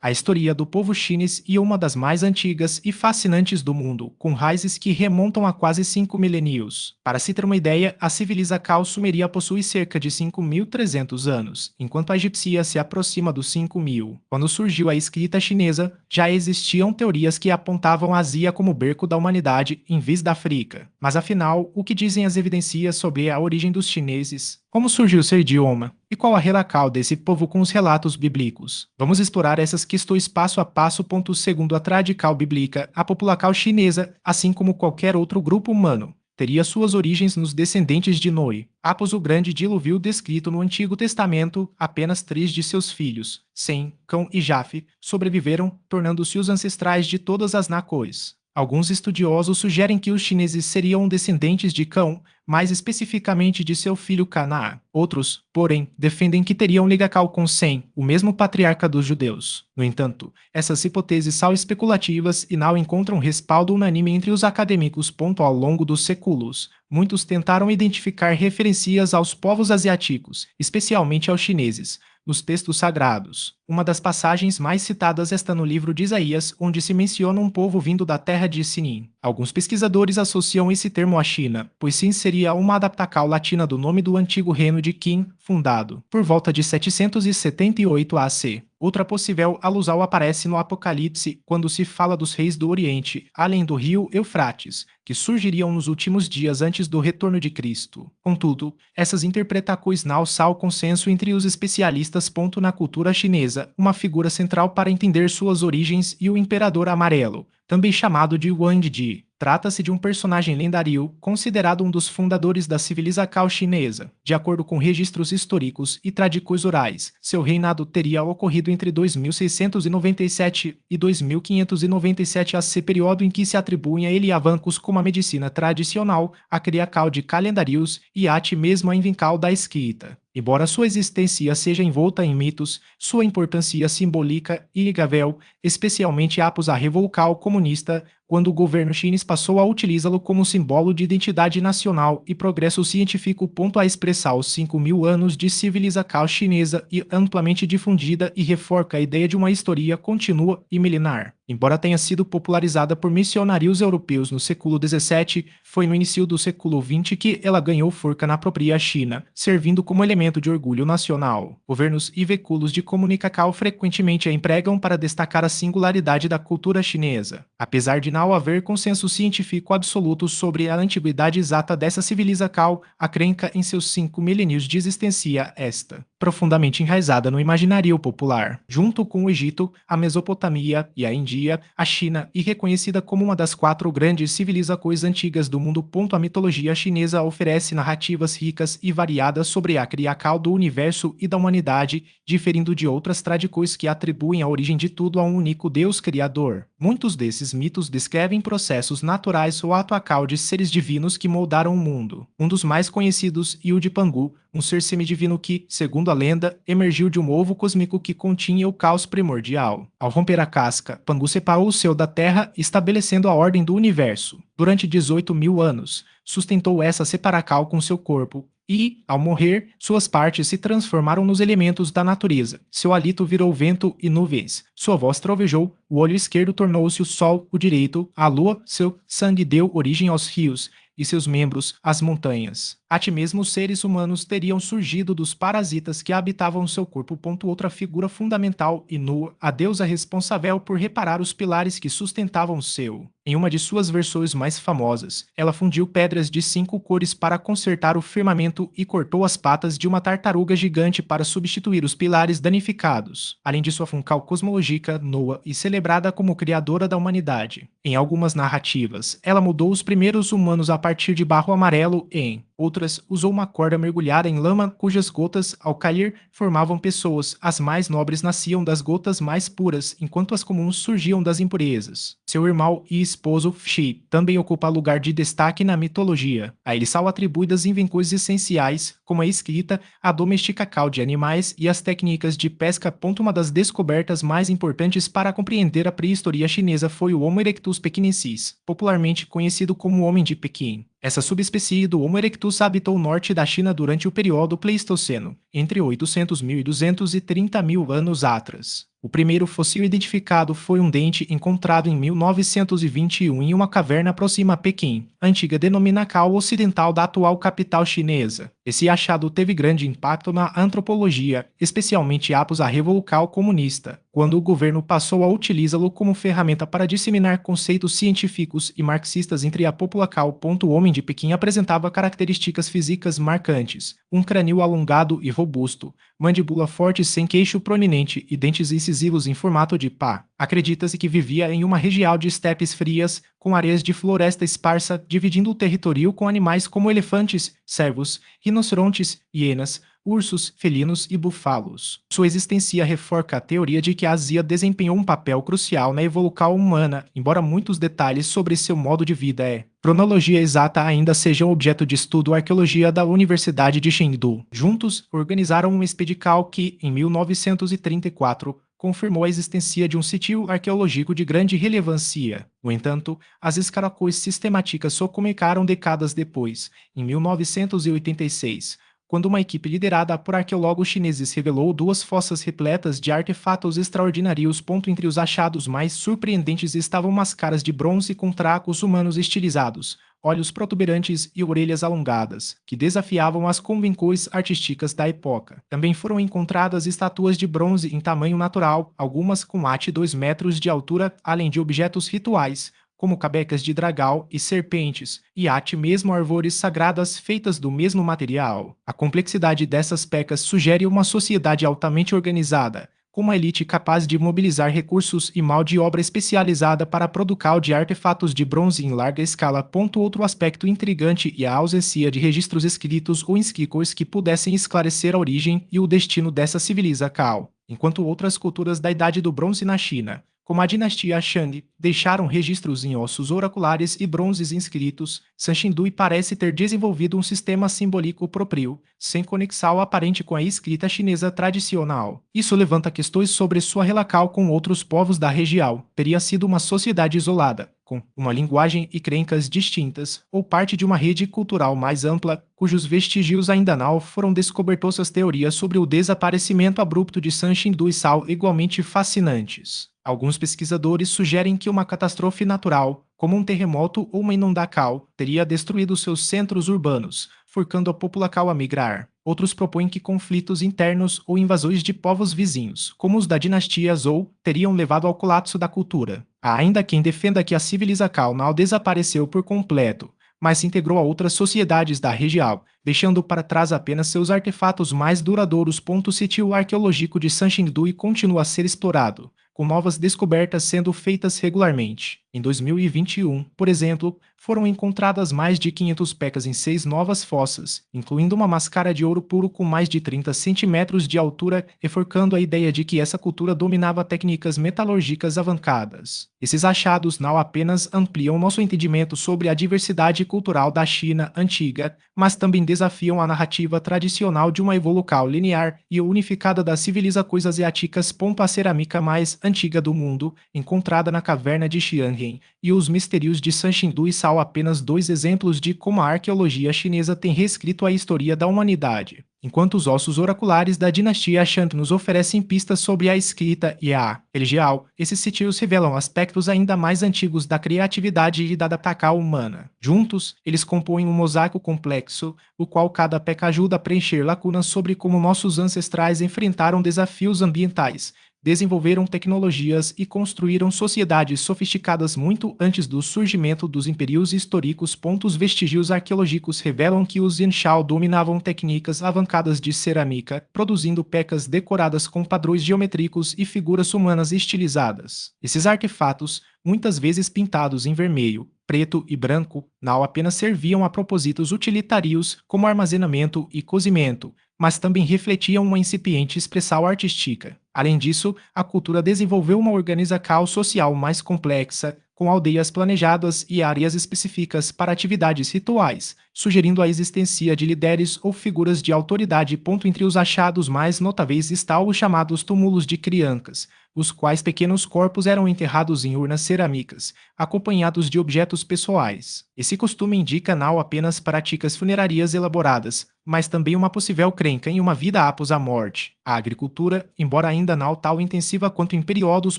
A história do povo chinês é uma das mais antigas e fascinantes do mundo, com raízes que remontam a quase 5 milênios. Para se ter uma ideia, a civilização sumeria possui cerca de 5.300 anos, enquanto a egípcia se aproxima dos 5.000. Quando surgiu a escrita chinesa, já existiam teorias que apontavam a Ásia como berço da humanidade em vez da África. Mas afinal, o que dizem as evidências sobre a origem dos chineses? Como surgiu seu idioma? E qual a relação desse povo com os relatos bíblicos? Vamos explorar essas questões passo a passo. Segundo a tradição bíblica, a população chinesa, assim como qualquer outro grupo humano, teria suas origens nos descendentes de Noé. Após o grande dilúvio descrito no Antigo Testamento, apenas 3 de seus filhos, Sem, Cão e Jafé, sobreviveram, tornando-se os ancestrais de todas as nações. Alguns estudiosos sugerem que os chineses seriam descendentes de Cão, mais especificamente de seu filho Canaã. Outros, porém, defendem que teriam ligação com Sem, o mesmo patriarca dos judeus. No entanto, essas hipóteses são especulativas e não encontram respaldo unânime entre os acadêmicos. Ao longo dos séculos, muitos tentaram identificar referências aos povos asiáticos, especialmente aos chineses, nos textos sagrados. Uma das passagens mais citadas está no livro de Isaías, onde se menciona um povo vindo da terra de Sinim. Alguns pesquisadores associam esse termo à China, pois Sin seria uma adaptação latina do nome do antigo reino de Qin, fundado por volta de 778 AC. Outra possível alusão aparece no Apocalipse, quando se fala dos reis do Oriente, além do rio Eufrates, que surgiriam nos últimos dias antes do retorno de Cristo. Contudo, essas interpretações não são consenso entre os especialistas. Na cultura chinesa, uma figura central para entender suas origens e o Imperador Amarelo, também chamado de Wang Di. Trata-se de um personagem lendário, considerado um dos fundadores da civilização chinesa. De acordo com registros históricos e tradições orais, seu reinado teria ocorrido entre 2697 e 2597 AC, período em que se atribuem a ele avanços como a medicina tradicional, a criação de calendários e até mesmo a invenção da escrita. Embora sua existência seja envolta em mitos, sua importância simbólica é inegável, especialmente após a Revolução Comunista, quando o governo chinês passou a utilizá-lo como símbolo de identidade nacional e progresso científico. A expressar os 5.000 anos de civilização chinesa e amplamente difundida e reforça a ideia de uma história contínua e milenar. Embora tenha sido popularizada por missionários europeus no século XVII, foi no início do século XX que ela ganhou força na própria China, servindo como elemento de orgulho nacional. Governos e veículos de comunicação frequentemente a empregam para destacar a singularidade da cultura chinesa. Apesar de não haver consenso científico absoluto sobre a antiguidade exata dessa civilização, a crença em seus 5 milênios de existência esta, profundamente enraizada no imaginário popular. Junto com o Egito, a Mesopotâmia e a Índia, a China e reconhecida como uma das 4 grandes civilizações antigas do mundo. A mitologia chinesa oferece narrativas ricas e variadas sobre a criação do universo e da humanidade, diferindo de outras tradições que atribuem a origem de tudo a um único Deus criador. Muitos desses mitos descrevem processos naturais ou atuação de seres divinos que moldaram o mundo. Um dos mais conhecidos é o de Pangu, um ser semidivino que, segundo a lenda, emergiu de um ovo cósmico que continha o caos primordial. Ao romper a casca, Pangu separou o céu da terra, estabelecendo a ordem do universo. Durante 18.000 anos, sustentou essa separação com seu corpo e, ao morrer, suas partes se transformaram nos elementos da natureza. Seu hálito virou vento e nuvens. Sua voz trovejou, o olho esquerdo tornou-se o sol, o direito, a lua, seu sangue deu origem aos rios, e seus membros às montanhas. Até mesmo os seres humanos teriam surgido dos parasitas que habitavam seu corpo. Outra figura fundamental e nua, a deusa responsável por reparar os pilares que sustentavam o céu. Em uma de suas versões mais famosas, ela fundiu pedras de 5 cores para consertar o firmamento e cortou as patas de uma tartaruga gigante para substituir os pilares danificados. Além de sua função cosmológica, Noa e celebrada como criadora da humanidade. Em algumas narrativas, ela mudou os primeiros humanos a partir de barro amarelo em outras, usou uma corda mergulhada em lama cujas gotas, ao cair, formavam pessoas. As mais nobres nasciam das gotas mais puras, enquanto as comuns surgiam das impurezas. Seu irmão e esposo, Shi, também ocupa lugar de destaque na mitologia. A ele são atribuídas invenções essenciais, como a escrita, a domesticação de animais e as técnicas de pesca. Uma das descobertas mais importantes para compreender a pré-história chinesa foi o Homo erectus pequinensis, popularmente conhecido como o Homem de Pequim. Essa subespécie do Homo erectus habitou o norte da China durante o período Pleistoceno, entre 800.000 e 230.000 anos atrás. O primeiro fóssil identificado foi um dente encontrado em 1921 em uma caverna próxima a Pequim, antiga denominação ocidental da atual capital chinesa. Esse achado teve grande impacto na antropologia, especialmente após a Revolução Comunista, quando o governo passou a utilizá-lo como ferramenta para disseminar conceitos científicos e marxistas entre a população. O homem de Pequim apresentava características físicas marcantes, um crânio alongado e robusto, mandíbula forte sem queixo prominente e dentes incisivos em formato de pá. Acredita-se que vivia em uma região de estepes frias, com áreas de floresta esparsa, dividindo o território com animais como elefantes, cervos, rinocerontes, hienas, ursos, felinos e búfalos. Sua existência reforça a teoria de que a Ásia desempenhou um papel crucial na evolução humana, embora muitos detalhes sobre seu modo de vida e cronologia exata ainda sejam objeto de estudo. A arqueologia da Universidade de Chengdu. Juntos, organizaram uma expedição que, em 1934, confirmou a existência de um sítio arqueológico de grande relevância. No entanto, as escaracois sistemáticas só começaram décadas depois, em 1986, quando uma equipe liderada por arqueólogos chineses revelou duas fossas repletas de artefatos extraordinários. Entre os achados mais surpreendentes estavam máscaras de bronze com tracos humanos estilizados, olhos protuberantes e orelhas alongadas, que desafiavam as convenções artísticas da época. Também foram encontradas estátuas de bronze em tamanho natural, algumas com até 2 metros de altura, além de objetos rituais, como cabecas de dragão e serpentes, e até mesmo árvores sagradas feitas do mesmo material. A complexidade dessas pecas sugere uma sociedade altamente organizada, com uma elite capaz de mobilizar recursos e mão de obra especializada para a produção de artefatos de bronze em larga escala. Outro aspecto intrigante é a ausência de registros escritos ou inscritos que pudessem esclarecer a origem e o destino dessa civilização, enquanto outras culturas da Idade do Bronze na China, como a dinastia Shang, deixaram registros em ossos oraculares e bronzes inscritos. Sanxindui parece ter desenvolvido um sistema simbólico próprio, sem conexão aparente com a escrita chinesa tradicional. Isso levanta questões sobre sua relação com outros povos da região. Teria sido uma sociedade isolada, com uma linguagem e crenças distintas, ou parte de uma rede cultural mais ampla, cujos vestígios ainda não foram descobertos. As teorias sobre o desaparecimento abrupto de Sanxindui são igualmente fascinantes. Alguns pesquisadores sugerem que uma catástrofe natural, como um terremoto ou uma inundação, teria destruído seus centros urbanos, forçando a população a migrar. Outros propõem que conflitos internos ou invasões de povos vizinhos, como os da dinastia Zhou, teriam levado ao colapso da cultura. Há ainda quem defenda que a civilização não desapareceu por completo, mas se integrou a outras sociedades da região, deixando para trás apenas seus artefatos mais duradouros. O sítio arqueológico de Sanxindui continua a ser explorado, com novas descobertas sendo feitas regularmente. Em 2021, por exemplo, foram encontradas mais de 500 pecas em 6 novas fossas, incluindo uma máscara de ouro puro com mais de 30 centímetros de altura, reforçando a ideia de que essa cultura dominava técnicas metalúrgicas avançadas. Esses achados não apenas ampliam nosso entendimento sobre a diversidade cultural da China antiga, mas também desafiam a narrativa tradicional de uma evolução linear e unificada das civilizações asiáticas. A cerâmica mais antiga do mundo, encontrada na caverna de Xianren, e os mistérios de Sanxindui são apenas 2 exemplos de como a arqueologia chinesa tem reescrito a história da humanidade. Enquanto os ossos oraculares da dinastia Shang nos oferecem pistas sobre a escrita e a religião, esses sítios revelam aspectos ainda mais antigos da criatividade e da adaptação humana. Juntos, eles compõem um mosaico complexo, o qual cada peca ajuda a preencher lacunas sobre como nossos ancestrais enfrentaram desafios ambientais, desenvolveram tecnologias e construíram sociedades sofisticadas muito antes do surgimento dos impérios históricos. Os vestígios arqueológicos revelam que os Yanshao dominavam técnicas avançadas de cerâmica, produzindo pecas decoradas com padrões geométricos e figuras humanas estilizadas. Esses artefatos, muitas vezes pintados em vermelho, preto e branco, não apenas serviam a propósitos utilitários como armazenamento e cozimento, mas também refletiam uma incipiente expressão artística. Além disso, a cultura desenvolveu uma organização social mais complexa, com aldeias planejadas e áreas específicas para atividades rituais, sugerindo a existência de líderes ou figuras de autoridade. Entre os achados mais notáveis estão os chamados túmulos de criancas, os quais pequenos corpos eram enterrados em urnas cerâmicas, acompanhados de objetos pessoais. Esse costume indica não apenas práticas funerárias elaboradas, mas também uma possível crenca em uma vida após a morte. A agricultura, embora ainda não tão intensiva quanto em períodos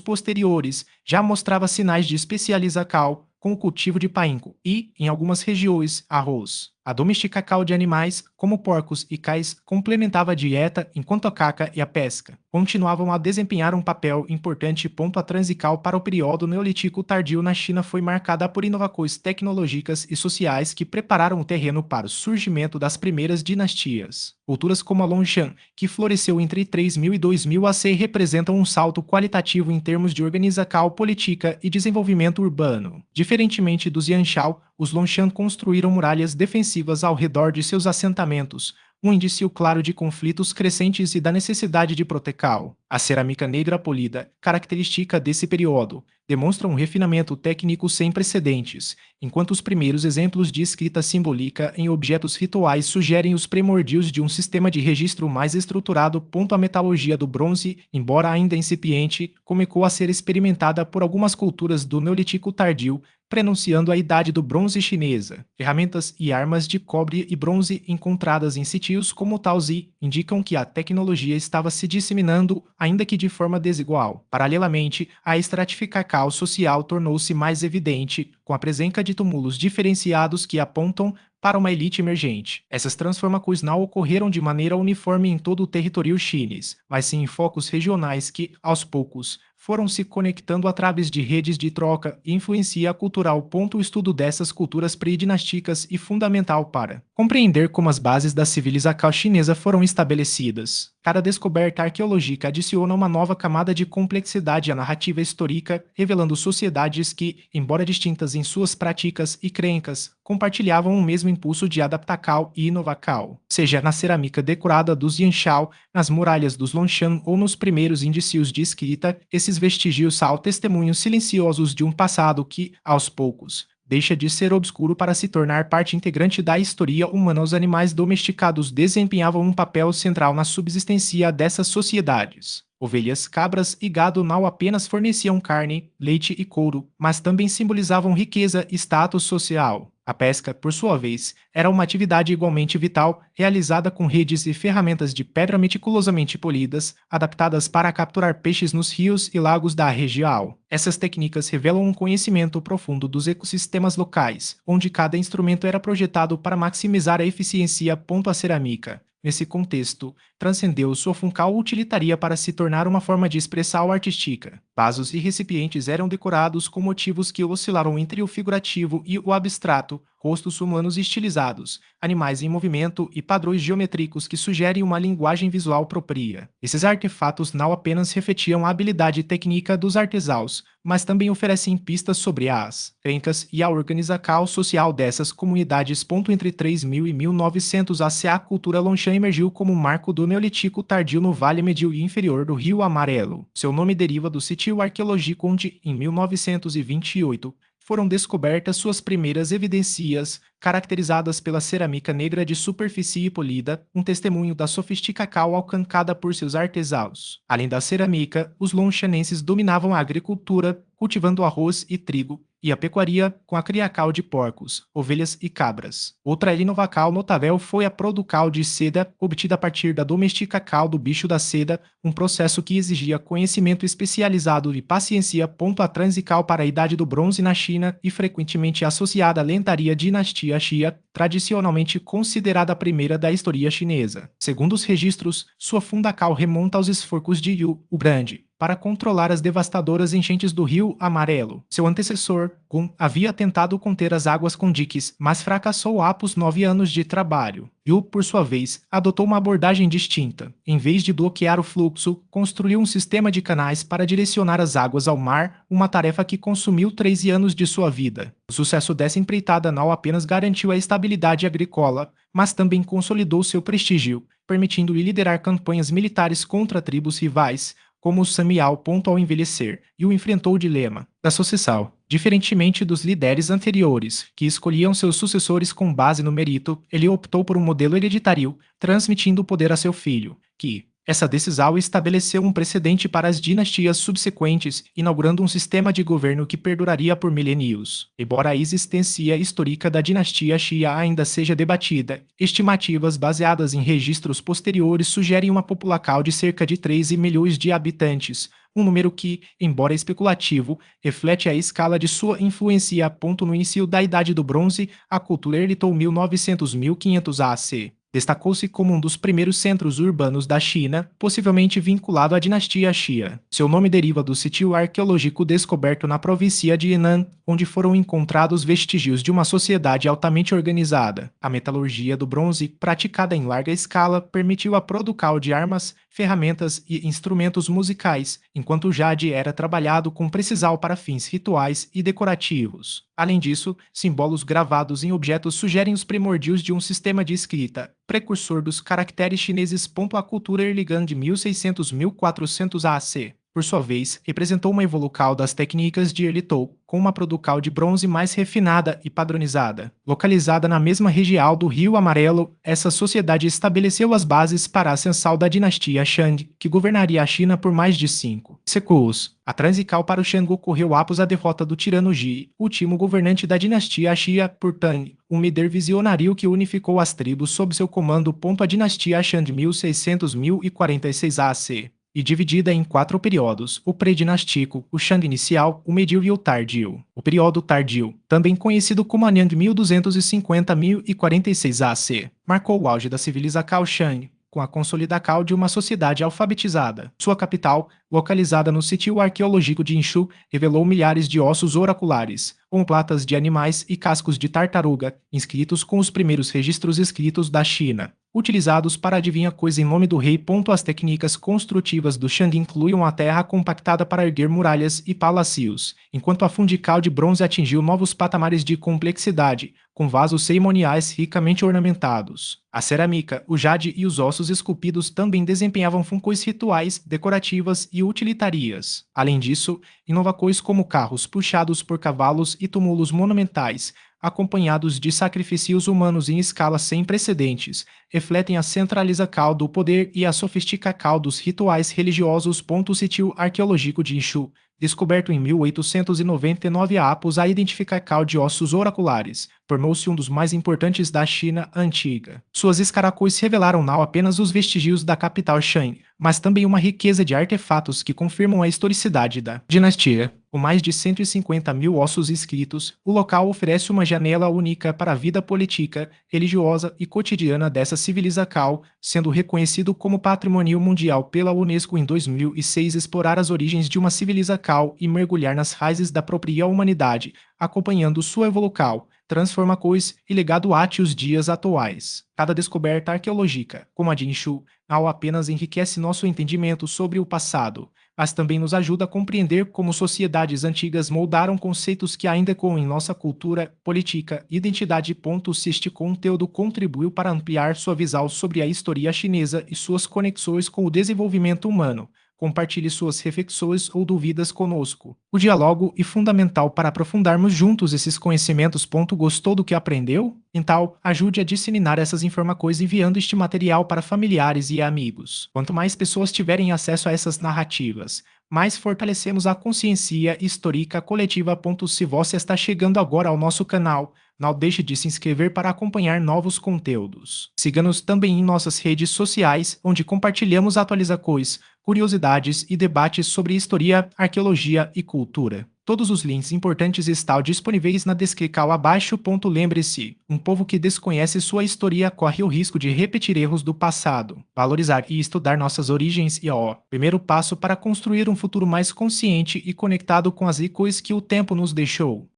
posteriores, já mostrava sinais de especialização com o cultivo de painco e, em algumas regiões, arroz. A domesticação de animais, como porcos e cães, complementava a dieta, enquanto a caça e a pesca continuavam a desempenhar um papel importante. A transição para o período neolítico tardio na China foi marcada por inovações tecnológicas e sociais que prepararam o terreno para o surgimento das primeiras dinastias. Culturas como a Longshan, que floresceu entre 3000 e 2000 AC, representam um salto qualitativo em termos de organização política e desenvolvimento urbano. Diferentemente dos Yanshao, os Longshan construíram muralhas defensivas ao redor de seus assentamentos, um indício claro de conflitos crescentes e da necessidade de proteção. A cerâmica negra polida, característica desse período, demonstra um refinamento técnico sem precedentes, enquanto os primeiros exemplos de escrita simbólica em objetos rituais sugerem os primórdios de um sistema de registro mais estruturado. A metalurgia do bronze, embora ainda incipiente, começou a ser experimentada por algumas culturas do Neolítico tardio, prenunciando a idade do bronze chinesa. Ferramentas e armas de cobre e bronze encontradas em sítios como Taozi indicam que a tecnologia estava se disseminando, ainda que de forma desigual. Paralelamente, a estratificação social tornou-se mais evidente, com a presença de túmulos diferenciados que apontam para uma elite emergente. Essas transformações não ocorreram de maneira uniforme em todo o território chinês, mas sim em focos regionais que, aos poucos, foram se conectando através de redes de troca e influência cultural. O estudo dessas culturas pré-dinásticas é fundamental para compreender como as bases da civilização chinesa foram estabelecidas. Cada descoberta arqueológica adiciona uma nova camada de complexidade à narrativa histórica, revelando sociedades que, embora distintas em suas práticas e crenças, compartilhavam o mesmo impulso de adaptação e inovação. Seja na cerâmica decorada dos Yanshao, nas muralhas dos Longshan ou nos primeiros indícios de escrita, esses vestígios são testemunhos silenciosos de um passado que, aos poucos, deixa de ser obscuro para se tornar parte integrante da história humana. Os animais domesticados desempenhavam um papel central na subsistência dessas sociedades. Ovelhas, cabras e gado não apenas forneciam carne, leite e couro, mas também simbolizavam riqueza e status social. A pesca, por sua vez, era uma atividade igualmente vital, realizada com redes e ferramentas de pedra meticulosamente polidas, adaptadas para capturar peixes nos rios e lagos da região. Essas técnicas revelam um conhecimento profundo dos ecossistemas locais, onde cada instrumento era projetado para maximizar a eficiência. A cerâmica, nesse contexto, transcendeu sua função utilitária para se tornar uma forma de expressão artística. Vasos e recipientes eram decorados com motivos que oscilaram entre o figurativo e o abstrato, rostos humanos estilizados, animais em movimento e padrões geométricos que sugerem uma linguagem visual própria. Esses artefatos não apenas refletiam a habilidade técnica dos artesãos, mas também oferecem pistas sobre as crenças e a organização social dessas comunidades. Entre 3000 e 1900 AC, a cultura Longshan emergiu como um marco do Neolítico tardio no Vale Médio e Inferior do Rio Amarelo. Seu nome deriva do sítio arqueológico onde, em 1928, foram descobertas suas primeiras evidências, caracterizadas pela cerâmica negra de superfície polida, um testemunho da sofisticação alcançada por seus artesãos. Além da cerâmica, os longshanenses dominavam a agricultura, cultivando arroz e trigo, e a pecuária com a criação de porcos, ovelhas e cabras. Outra inovação notável foi a produção de seda, obtida a partir da domesticação do bicho da seda, um processo que exigia conhecimento especializado e paciência. A transição para a Idade do Bronze na China e frequentemente associada à lendária dinastia Xia, tradicionalmente considerada a primeira da história chinesa. Segundo os registros, sua fundação remonta aos esforços de Yu, o Grande, para controlar as devastadoras enchentes do Rio Amarelo. Seu antecessor, Gun, havia tentado conter as águas com diques, mas fracassou após 9 anos de trabalho. Yu, por sua vez, adotou uma abordagem distinta. Em vez de bloquear o fluxo, construiu um sistema de canais para direcionar as águas ao mar, uma tarefa que consumiu 13 anos de sua vida. O sucesso dessa empreitada não apenas garantiu a estabilidade agrícola, mas também consolidou seu prestígio, permitindo-lhe liderar campanhas militares contra tribos rivais, como o Samiao. Ao envelhecer, e o enfrentou o dilema da sucessão. Diferentemente dos líderes anteriores, que escolhiam seus sucessores com base no mérito, ele optou por um modelo hereditário, transmitindo o poder a seu filho, que, Essa decisão estabeleceu um precedente para as dinastias subsequentes, inaugurando um sistema de governo que perduraria por milênios. Embora a existência histórica da dinastia Xia ainda seja debatida, estimativas baseadas em registros posteriores sugerem uma população de cerca de 13 milhões de habitantes, um número que, embora especulativo, reflete a escala de sua influência. No início da Idade do Bronze, a cultura heritou 1900-1500 AC. Destacou-se como um dos primeiros centros urbanos da China, possivelmente vinculado à dinastia Xia. Seu nome deriva do sítio arqueológico descoberto na província de Henan, onde foram encontrados vestígios de uma sociedade altamente organizada. A metalurgia do bronze, praticada em larga escala, permitiu a produção de armas, ferramentas e instrumentos musicais, enquanto o jade era trabalhado com precisão para fins rituais e decorativos. Além disso, símbolos gravados em objetos sugerem os primórdios de um sistema de escrita, precursor dos caracteres chineses. A cultura Erligan de 1600-1400 AC, por sua vez, representou uma evolução das técnicas de Erlitou, com uma produção de bronze mais refinada e padronizada. Localizada na mesma região do Rio Amarelo, essa sociedade estabeleceu as bases para a ascensão da dinastia Shang, que governaria a China por mais de 5 séculos. A transição para o Shang ocorreu após a derrota do tirano Ji, último governante da dinastia Xia, por Tang, um líder visionário que unificou as tribos sob seu comando. A dinastia Shang 1600-1046 AC. E dividida em 4 períodos: o pré-dinástico, o Shang inicial, o medieval e o tardio. O período tardio, também conhecido como Anyang 1250-1046 AC, marcou o auge da civilização Shang, com a consolidação de uma sociedade alfabetizada. Sua capital, localizada no sítio arqueológico de Inshu, revelou milhares de ossos oraculares, omoplatas de animais e cascos de tartaruga, inscritos com os primeiros registros escritos da China, utilizados para adivinha coisa em nome do rei. As técnicas construtivas do Shang incluíam a terra compactada para erguer muralhas e palácios, enquanto a fundical de bronze atingiu novos patamares de complexidade, com vasos cerimoniais ricamente ornamentados. A cerâmica, o jade e os ossos esculpidos também desempenhavam funções rituais, decorativas e utilitarias. Além disso, inovações como carros puxados por cavalos e túmulos monumentais, acompanhados de sacrifícios humanos em escala sem precedentes, refletem a centralização do poder e a sofisticação dos rituais religiosos. O sítio arqueológico de Inshu, descoberto em 1899 após a identificação de ossos oraculares, tornou-se um dos mais importantes da China antiga. Suas escaracóis revelaram não apenas os vestígios da capital Shang, mas também uma riqueza de artefatos que confirmam a historicidade da dinastia. Com mais de 150 mil ossos escritos, o local oferece uma janela única para a vida política, religiosa e cotidiana dessa civilização, sendo reconhecido como Patrimônio Mundial pela Unesco em 2006. Explorar as origens de uma civilização e mergulhar nas raízes da própria humanidade, acompanhando sua evolução, transformações e legado até os dias atuais. Cada descoberta arqueológica, como a de Inshu, não apenas enriquece nosso entendimento sobre o passado, mas também nos ajuda a compreender como sociedades antigas moldaram conceitos que ainda ecoam em nossa cultura, política e identidade. Se este conteúdo contribuiu para ampliar sua visão sobre a história chinesa e suas conexões com o desenvolvimento humano, compartilhe suas reflexões ou dúvidas conosco. O diálogo é fundamental para aprofundarmos juntos esses conhecimentos. Gostou do que aprendeu? Então, ajude a disseminar essas informações enviando este material para familiares e amigos. Quanto mais pessoas tiverem acesso a essas narrativas, mais fortalecemos a consciência histórica coletiva. Se você está chegando agora ao nosso canal, não deixe de se inscrever para acompanhar novos conteúdos. Siga-nos também em nossas redes sociais, onde compartilhamos atualizações, curiosidades e debates sobre história, arqueologia e cultura. Todos os links importantes estão disponíveis na descrição abaixo. Lembre-se, um povo que desconhece sua história corre o risco de repetir erros do passado. Valorizar e estudar nossas origens é o primeiro passo para construir um futuro mais consciente e conectado com as riquezas que o tempo nos deixou.